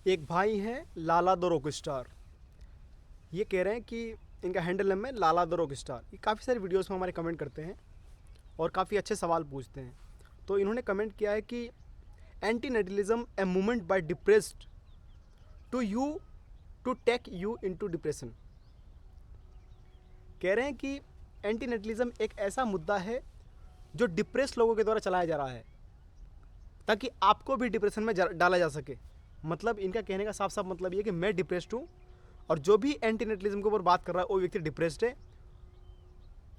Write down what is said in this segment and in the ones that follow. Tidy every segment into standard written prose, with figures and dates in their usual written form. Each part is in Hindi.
एक भाई हैं लाला द रॉक स्टार। ये कह रहे हैं कि इनका हैंडल नेम है लाला द रॉक स्टार। ये काफ़ी सारी वीडियोस में हमारे कमेंट करते हैं और काफ़ी अच्छे सवाल पूछते हैं। तो इन्होंने कमेंट किया है कि antinatalism a movement by depressed to you to take you into depression. कह रहे हैं कि एंटी नेटलिज्म एक ऐसा मुद्दा है जो डिप्रेस लोगों के द्वारा चलाया जा रहा है ताकि आपको भी डिप्रेशन में डाला जा सके। मतलब इनका कहने का साफ साफ मतलब ये कि मैं डिप्रेस्ड हूँ और जो भी एंटी नेटलिज्म के ऊपर बात कर रहा है वो व्यक्ति डिप्रेस्ड है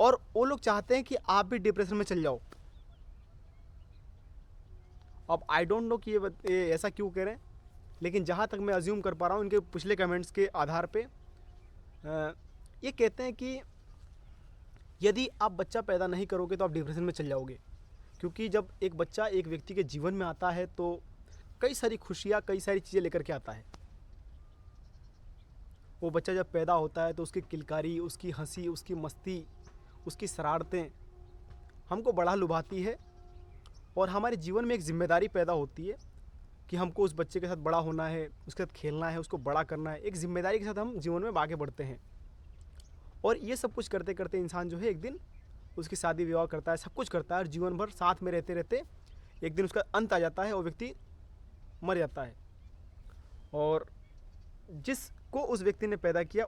और वो लोग चाहते हैं कि आप भी डिप्रेशन में चल जाओ। अब आई डोंट नो कि ये ऐसा क्यों कह रहे हैं, लेकिन जहाँ तक मैं अज्यूम कर पा रहा हूँ इनके पिछले कमेंट्स के आधार पे ये कहते हैं कि यदि आप बच्चा पैदा नहीं करोगे तो आप डिप्रेशन में चल जाओगे। क्योंकि जब एक बच्चा एक व्यक्ति के जीवन में आता है तो कई सारी खुशियाँ कई सारी चीज़ें लेकर के आता है। वो बच्चा जब पैदा होता है तो उसकी किलकारी, उसकी हंसी, उसकी मस्ती, उसकी शरारतें हमको बड़ा लुभाती है और हमारे जीवन में एक जिम्मेदारी पैदा होती है कि हमको उस बच्चे के साथ बड़ा होना है, उसके साथ खेलना है, उसको बड़ा करना है। एक जिम्मेदारी के साथ हम जीवन में आगे बढ़ते हैं और ये सब कुछ करते करते इंसान जो है एक दिन उसकी शादी विवाह करता है, सब कुछ करता है और जीवन भर साथ में रहते रहते एक दिन उसका अंत आ जाता है और व्यक्ति मर जाता है। और जिसको उस व्यक्ति ने पैदा किया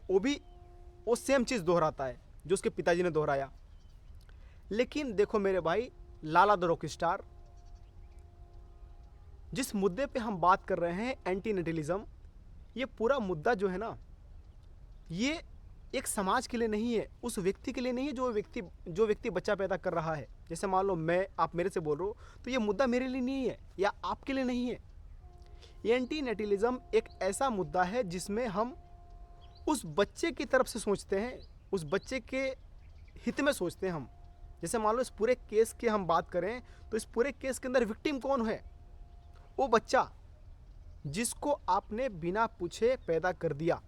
वो सेम चीज़ दोहराता है जो उसके पिताजी ने दोहराया। लेकिन देखो मेरे भाई, लाला द रॉक स्टार, जिस मुद्दे पे हम बात कर रहे हैं एंटी नेटलिज्म, ये पूरा मुद्दा जो है ना, ये एक समाज के लिए नहीं है, उस व्यक्ति के लिए नहीं है जो व्यक्ति बच्चा पैदा कर रहा है। जैसे मान लो आप मेरे से बोल रहे हो तो ये मुद्दा मेरे लिए नहीं है या आपके लिए नहीं है। एंटी नेटलिज्म एक ऐसा मुद्दा है जिसमें हम उस बच्चे की तरफ से सोचते हैं, उस बच्चे के हित में सोचते हैं हम। जैसे मान लो इस पूरे केस की हम बात करें तो इस पूरे केस के अंदर विक्टिम कौन है? वो बच्चा जिसको आपने बिना पूछे पैदा कर दिया,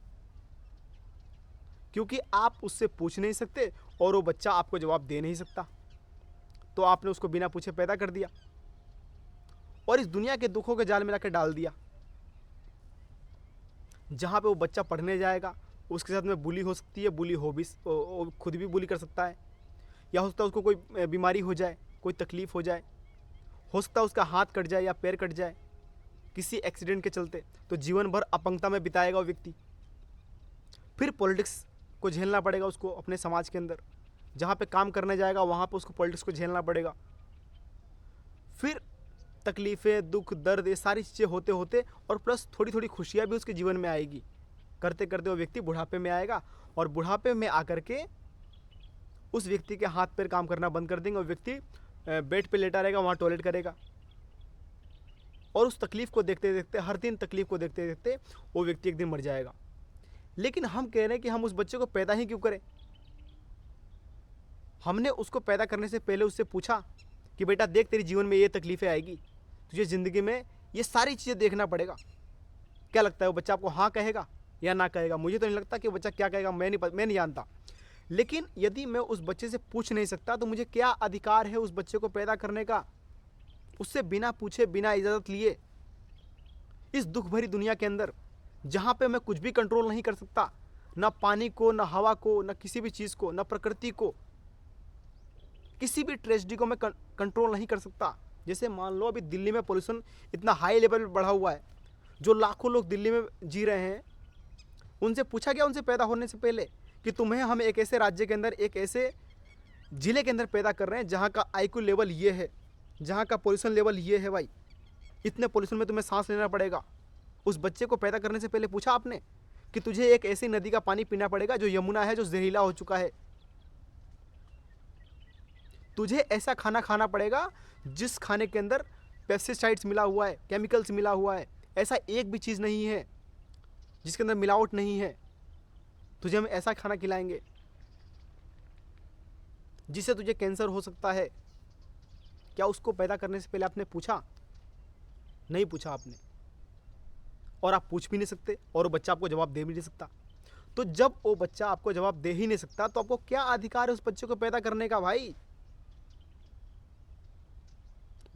क्योंकि आप उससे पूछ नहीं सकते और वो बच्चा आपको जवाब दे नहीं सकता, तो आपने उसको बिना पूछे पैदा कर दिया और इस दुनिया के दुखों के जाल में लाकर डाल दिया। जहाँ पे वो बच्चा पढ़ने जाएगा उसके साथ में बुली हो सकती है, बुली हो भी खुद भी बुली कर सकता है, या हो सकता है उसको कोई बीमारी हो जाए, कोई तकलीफ़ हो सकता है उसका हाथ कट जाए या पैर कट जाए किसी एक्सीडेंट के चलते, तो जीवन भर अपंगता में बिताएगा वो व्यक्ति। फिर पॉलिटिक्स को झेलना पड़ेगा उसको अपने समाज के अंदर, जहाँ पे काम करने जाएगा वहाँ पे उसको पॉलिटिक्स को झेलना पड़ेगा। फिर तकलीफ़ें, दुख, दर्द, ये सारी चीज़ें होते होते और प्लस थोड़ी थोड़ी खुशियाँ भी उसके जीवन में आएगी। करते करते वो व्यक्ति बुढ़ापे में आएगा और बुढ़ापे में आकर के उस व्यक्ति के हाथ पैर काम करना बंद कर देंगे और व्यक्ति बेड पे लेटा रहेगा, वहाँ टॉयलेट करेगा और उस तकलीफ़ को देखते देखते, हर दिन तकलीफ़ को देखते देखते वो व्यक्ति एक दिन मर जाएगा। लेकिन हम कह रहे हैं कि हम उस बच्चे को पैदा ही क्यों करें? हमने उसको पैदा करने से पहले उससे पूछा कि बेटा देख, तेरी जीवन में ये तकलीफ़ें आएगी, तुझे ज़िंदगी में ये सारी चीज़ें देखना पड़ेगा। क्या लगता है वो बच्चा आपको हाँ कहेगा या ना कहेगा? मुझे तो नहीं लगता कि बच्चा क्या कहेगा, मैं नहीं जानता। लेकिन यदि मैं उस बच्चे से पूछ नहीं सकता तो मुझे क्या अधिकार है उस बच्चे को पैदा करने का, उससे बिना पूछे बिना इजाज़त लिए इस दुख भरी दुनिया के अंदर, जहाँ पे मैं कुछ भी कंट्रोल नहीं कर सकता, ना पानी को, ना हवा को, ना किसी भी चीज़ को, ना प्रकृति को, किसी भी ट्रेजेडी को मैं कंट्रोल नहीं कर सकता। जैसे मान लो अभी दिल्ली में पोल्यूशन इतना हाई लेवल पे बढ़ा हुआ है, जो लाखों लोग दिल्ली में जी रहे हैं, उनसे पूछा गया उनसे पैदा होने से पहले कि तुम्हें हम एक ऐसे राज्य के अंदर, एक ऐसे ज़िले के अंदर पैदा कर रहे हैं जहाँ का IQ लेवल ये है, जहाँ का पोल्यूशन लेवल ये है, भाई इतने पोल्यूशन में तुम्हें सांस लेना पड़ेगा। उस बच्चे को पैदा करने से पहले पूछा आपने कि तुझे एक ऐसी नदी का पानी पीना पड़ेगा जो यमुना है, जो जहरीला हो चुका है? तुझे ऐसा खाना खाना पड़ेगा जिस खाने के अंदर पेस्टिसाइड्स मिला हुआ है, केमिकल्स मिला हुआ है, ऐसा एक भी चीज़ नहीं है जिसके अंदर मिलावट नहीं है। तुझे हम ऐसा खाना खिलाएंगे जिससे तुझे कैंसर हो सकता है। क्या उसको पैदा करने से पहले आपने पूछा? नहीं पूछा आपने, और आप पूछ भी नहीं सकते और वो बच्चा आपको जवाब दे भी नहीं सकता। तो जब वो बच्चा आपको जवाब दे ही नहीं सकता तो आपको क्या अधिकार है उस बच्चे को पैदा करने का भाई?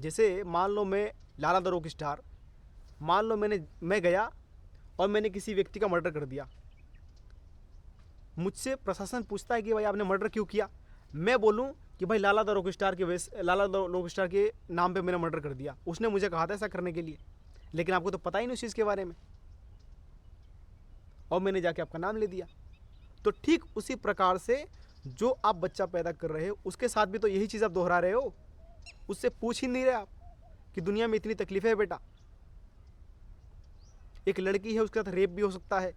जैसे मान लो मैं लाला द रॉक स्टार, मान लो मैं गया और मैंने किसी व्यक्ति का मर्डर कर दिया, मुझसे प्रशासन पूछता है कि भाई आपने मर्डर क्यों किया, मैं बोलूं कि भाई लाला द रॉकस्टार के लाला द रॉकस्टार के नाम पे मैंने मर्डर कर दिया, उसने मुझे कहा था ऐसा करने के लिए, लेकिन आपको तो पता ही नहीं उस चीज़ के बारे में, और मैंने जाके आपका नाम ले दिया। तो ठीक उसी प्रकार से जो आप बच्चा पैदा कर रहे हो उसके साथ भी तो यही चीज़ आप दोहरा रहे हो। उससे पूछ ही नहीं रहे आप कि दुनिया में इतनी तकलीफें है बेटा, एक लड़की है उसके साथ रेप भी हो सकता है।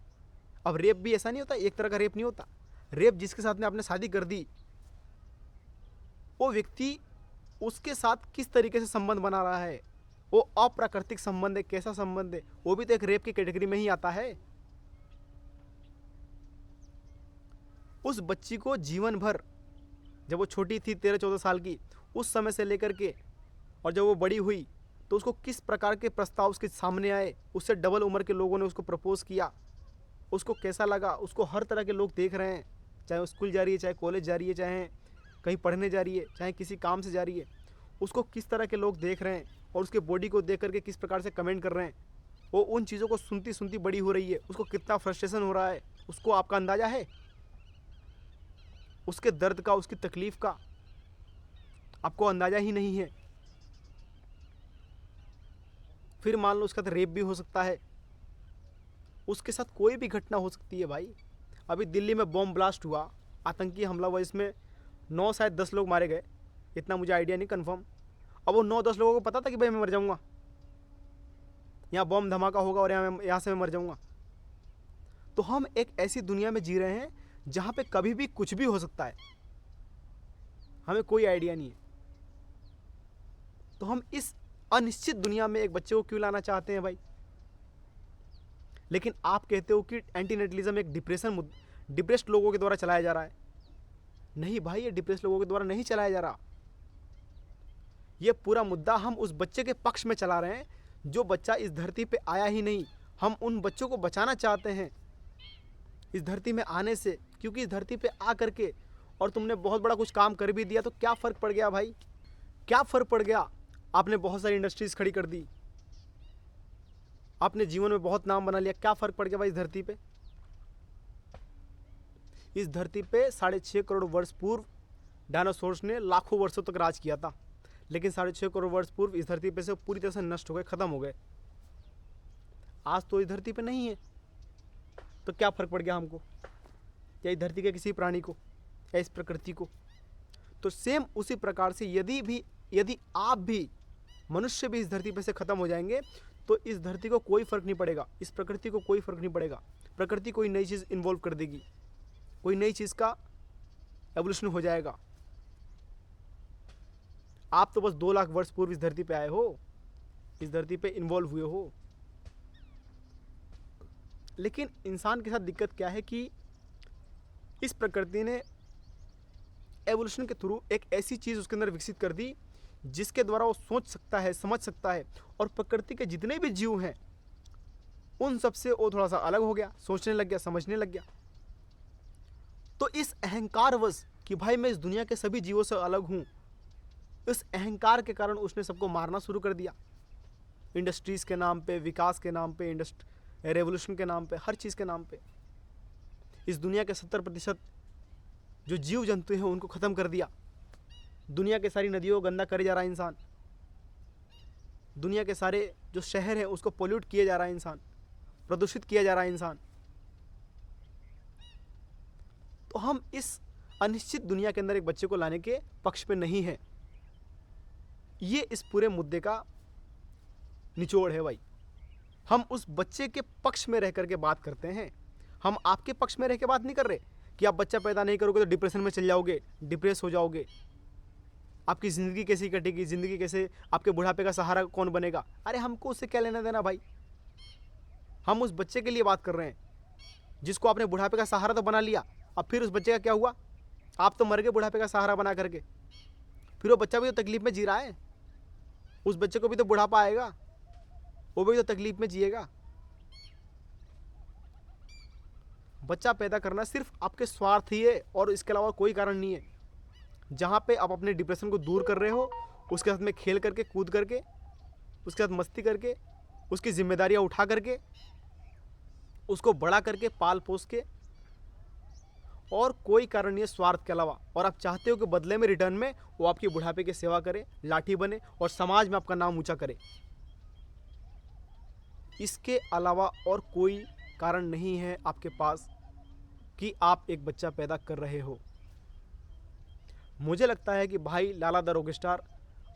अब रेप भी ऐसा नहीं होता, एक तरह का रेप नहीं होता। रेप जिसके साथ में आपने शादी कर दी, वो व्यक्ति उसके साथ किस तरीके से संबंध बना रहा है, वो अप्राकृतिक संबंध है, कैसा संबंध है, वो भी तो एक रेप की कैटेगरी में ही आता है। उस बच्ची को जीवन भर, जब वो छोटी थी 13-14 साल की, उस समय से लेकर के और जब वो बड़ी हुई तो उसको किस प्रकार के प्रस्ताव उसके सामने आए, उससे डबल उम्र के लोगों ने उसको प्रपोज किया, उसको कैसा लगा, उसको हर तरह के लोग देख रहे हैं, चाहे वो स्कूल जा रही है, चाहे कॉलेज जा रही है, चाहे कहीं पढ़ने जा रही है, चाहे किसी काम से जा रही है, उसको किस तरह के लोग देख रहे हैं और उसके बॉडी को देख करके किस प्रकार से कमेंट कर रहे हैं, वो उन चीज़ों को सुनती सुनती बड़ी हो रही है, उसको कितना फ्रस्ट्रेशन हो रहा है, उसको आपका अंदाज़ा है? उसके दर्द का, उसकी तकलीफ़ का आपको अंदाज़ा ही नहीं है। फिर मान लो उसका तो रेप भी हो सकता है, उसके साथ कोई भी घटना हो सकती है भाई। अभी दिल्ली में बॉम्ब ब्लास्ट हुआ, आतंकी हमला हुआ, इसमें 9 शायद 10 लोग मारे गए, इतना मुझे आइडिया नहीं कंफर्म। अब वो 9-10 लोगों को पता था कि भाई मैं मर जाऊंगा, यहाँ बॉम्ब धमाका होगा और यहाँ से मैं मर जाऊंगा। तो हम एक ऐसी दुनिया में जी रहे हैं जहाँ पे कभी भी कुछ भी हो सकता है, हमें कोई आइडिया नहीं है। तो हम इस अनिश्चित दुनिया में एक बच्चे को क्यों लाना चाहते हैं भाई? लेकिन आप कहते हो कि एंटीनेटलिज्म एक डिप्रेस्ड लोगों के द्वारा चलाया जा रहा है। नहीं भाई, ये डिप्रेस्ड लोगों के द्वारा नहीं चलाया जा रहा। ये पूरा मुद्दा हम उस बच्चे के पक्ष में चला रहे हैं जो बच्चा इस धरती पे आया ही नहीं। हम उन बच्चों को बचाना चाहते हैं इस धरती में आने से, क्योंकि इस धरती पे आ करके और तुमने बहुत बड़ा कुछ काम कर भी दिया तो क्या फ़र्क पड़ गया भाई? क्या फ़र्क पड़ गया? आपने बहुत सारी इंडस्ट्रीज़ खड़ी कर दी, आपने जीवन में बहुत नाम बना लिया, क्या फ़र्क पड़ गया भाई इस धरती पे? इस धरती पे 6.5 करोड़ वर्ष पूर्व डायनासोर्स ने लाखों वर्षों तक राज किया था, लेकिन 6.5 करोड़ वर्ष पूर्व इस धरती पे से पूरी तरह से नष्ट हो गए, ख़त्म हो गए। आज तो इस धरती पे नहीं है, तो क्या फ़र्क पड़ गया हमको, या इस धरती के किसी प्राणी को, या इस प्रकृति को? तो सेम उसी प्रकार से यदि आप भी, मनुष्य भी इस धरती पे से ख़त्म हो जाएंगे तो इस धरती को कोई फ़र्क नहीं पड़ेगा, इस प्रकृति को कोई फ़र्क नहीं पड़ेगा। प्रकृति कोई नई चीज़ इन्वॉल्व कर देगी, कोई नई चीज़ का एवोल्यूशन हो जाएगा। आप तो बस 2 लाख वर्ष पूर्व इस धरती पे आए हो, इस धरती पे इन्वॉल्व हुए हो। लेकिन इंसान के साथ दिक्कत क्या है कि इस प्रकृति ने एवोल्यूशन के थ्रू एक ऐसी चीज़ उसके अंदर विकसित कर दी जिसके द्वारा वो सोच सकता है, समझ सकता है, और प्रकृति के जितने भी जीव हैं उन सब से वो थोड़ा सा अलग हो गया, सोचने लग गया, समझने लग गया। तो इस अहंकारवश कि भाई मैं इस दुनिया के सभी जीवों से अलग हूँ, इस अहंकार के कारण उसने सबको मारना शुरू कर दिया। इंडस्ट्रीज़ के नाम पे, विकास के नाम पे, रेवोल्यूशन के नाम पे, हर चीज़ के नाम पे इस दुनिया के 70% जो जीव जंतु हैं उनको ख़त्म कर दिया। दुनिया के सारी नदियों को गंदा करे जा रहा है इंसान, दुनिया के सारे जो शहर हैं उसको पोल्यूट किया जा रहा है इंसान, प्रदूषित किया जा रहा है इंसान। तो हम इस अनिश्चित दुनिया के अंदर एक बच्चे को लाने के पक्ष में नहीं है। ये इस पूरे मुद्दे का निचोड़ है भाई। हम उस बच्चे के पक्ष में रह करके बात करते हैं, हम आपके पक्ष में रह के बात नहीं कर रहे कि आप बच्चा पैदा नहीं करोगे तो डिप्रेशन में चल जाओगे, डिप्रेस हो जाओगे, आपकी ज़िंदगी कैसी कटेगी, ज़िंदगी कैसे, आपके बुढ़ापे का सहारा कौन बनेगा। अरे हमको उससे क्या लेना देना भाई? हम उस बच्चे के लिए बात कर रहे हैं जिसको आपने बुढ़ापे का सहारा तो बना लिया, अब फिर उस बच्चे का क्या हुआ? आप तो मर गए बुढ़ापे का सहारा बना करके, फिर वो बच्चा भी तो तकलीफ में जी रहा है, उस बच्चे को भी तो बुढ़ापा आएगा, वो भी तो तकलीफ में जिएगा। बच्चा पैदा करना सिर्फ आपके स्वार्थ ही है और इसके अलावा कोई कारण नहीं है। जहाँ पे आप अपने डिप्रेशन को दूर कर रहे हो, उसके साथ में खेल करके, कूद करके, उसके साथ मस्ती करके, उसकी जिम्मेदारियाँ उठा करके, उसको बड़ा करके पाल पोस के, और कोई कारण नहीं है स्वार्थ के अलावा, और आप चाहते हो कि बदले में रिटर्न में वो आपकी बुढ़ापे की सेवा करे, लाठी बने और समाज में आपका नाम ऊंचा करे। इसके अलावा और कोई कारण नहीं है आपके पास कि आप एक बच्चा पैदा कर रहे हो। मुझे लगता है कि भाई लाला द रॉकस्टार,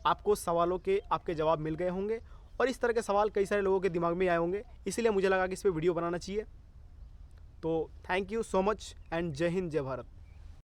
आपको सवालों के आपके जवाब मिल गए होंगे, और इस तरह के सवाल कई सारे लोगों के दिमाग में आए होंगे, इसीलिए मुझे लगा कि इस पर वीडियो बनाना चाहिए। तो thank you so much and जय हिंद जय भारत।